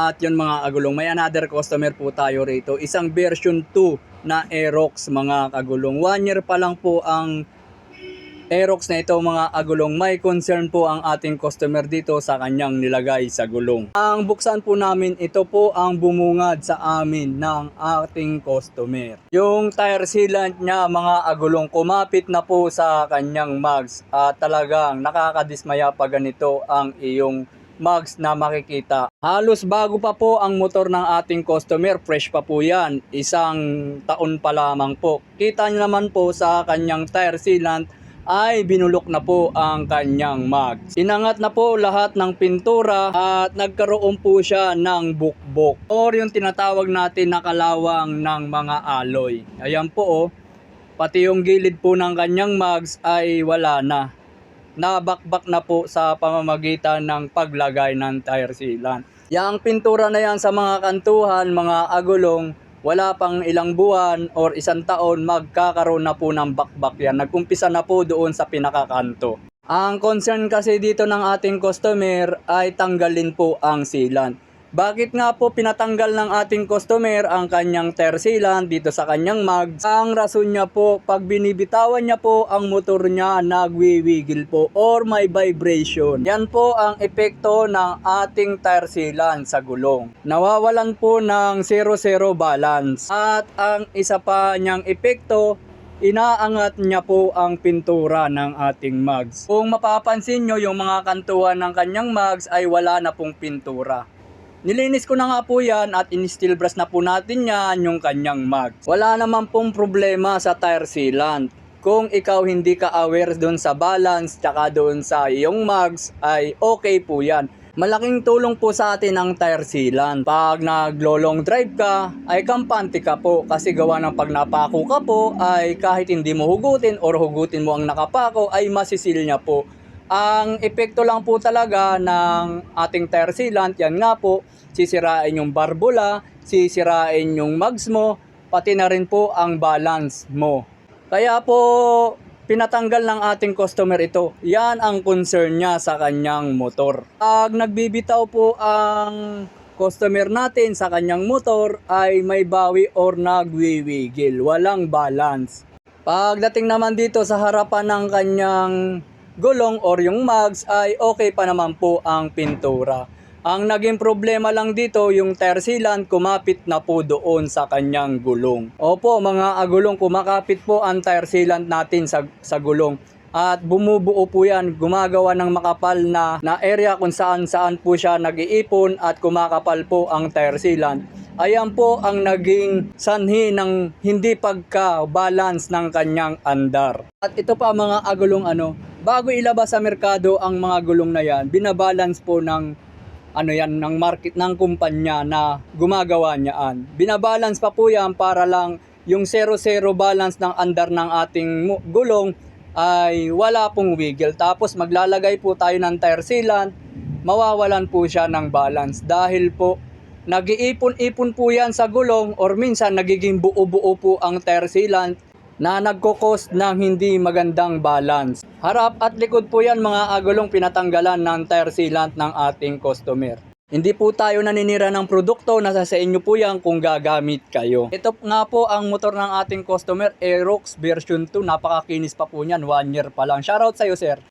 At yun mga kagulong, may another customer po tayo rito. Isang version 2 na Aerox mga kagulong. 1 year pa lang po ang Aerox na ito mga kagulong. May concern po ang ating customer dito sa kanyang nilagay sa gulong. Ang buksan po namin, ito po ang bumungad sa amin ng ating customer. Yung tire sealant niya mga kagulong, kumapit na po sa kanyang mags. At talagang nakakadismaya pa ganito ang iyong mags na makikita. Halos bago pa po ang motor ng ating customer, fresh pa po yan. 1 taon pa lamang po. Kita niyo naman po sa kanyang tire sealant ay binulok na po ang kanyang mags. Inangat na po lahat ng pintura at nagkaroon po siya ng bukbok or yung tinatawag natin na kalawang ng mga alloy. Ayan po oh, pati yung gilid po ng kanyang mags ay wala na. Nabakbak na po sa pamamagitan ng paglagay ng tire sealant. Yang pintura na yan sa mga kantuhan, mga agulong, wala pang ilang buwan or 1 taon, magkakaroon na po ng bakbak yan. Nagkumpisa na po doon sa pinakakanto. Ang concern kasi dito ng ating customer ay tanggalin po ang sealant. Bakit nga po pinatanggal ng ating customer ang kanyang tire sealant dito sa kanyang mags? Ang rason niya po, pag binibitawan niya po ang motor niya, nagwiwigil po or may vibration. Yan po ang epekto ng ating tire sealant sa gulong. Nawawalan po ng 0-0 balance. At ang isa pa niyang epekto, inaangat niya po ang pintura ng ating mags. Kung mapapansin nyo, yung mga kantuhan ng kanyang mags ay wala na pong pintura. Nilinis ko na nga po yan at in-steel brush na po natin yan yung kanyang mags. Wala naman pong problema sa tire sealant. Kung ikaw hindi ka aware doon sa balance tsaka doon sa iyong mags ay okay po yan. Malaking tulong po sa atin ang tire sealant. Pag naglo-long drive ka ay kampante ka po kasi gawa ng pag napako ka po ay kahit hindi mo hugutin or hugutin mo ang nakapako ay masisil niya po. Ang epekto lang po talaga ng ating tire sealant, yan nga po, sisirain yung barbula, sisirain yung mags mo, pati na rin po ang balance mo. Kaya po, pinatanggal ng ating customer ito. Yan ang concern niya sa kanyang motor. Pag nagbibitaw po ang customer natin sa kanyang motor, ay may bawi or nagwiwigil, walang balance. Pagdating naman dito sa harapan ng kanyang gulong or yung mags ay okay pa naman po ang pintura. Ang naging problema lang dito yung tire sealant kumapit na po doon sa kanyang gulong. Opo mga agulong, kumakapit po ang tire sealant natin sa gulong. At bumubuo po yan, gumagawa ng makapal na area kung saan po siya nag-iipon at kumakapal po ang tire sealant. Ayan po ang naging sanhi ng hindi pagka-balance ng kanyang andar. At ito pa mga agulong bago ilabas sa merkado ang mga gulong na yan, binabalance po ng ng market ng kumpanya na gumagawa niyaan. Binabalance pa po yan para lang yung 0-0 balance ng andar ng ating gulong ay wala pong wiggle. Tapos maglalagay po tayo ng tire sealant, mawawalan po siya ng balance dahil po nag-iipon-ipon po yan sa gulong or minsan nagiging buo-buo po ang tire sealant na nagkukos ng hindi magandang balance. Harap at likod po yan mga agulong pinatanggalan ng tire sealant ng ating customer. Hindi po tayo naninira ng produkto, nasa sa inyo po yan kung gagamit kayo. Ito nga po ang motor ng ating customer, Aerox version 2, napakakinis pa po niyan, 1 year pa lang. Shoutout sa iyo sir.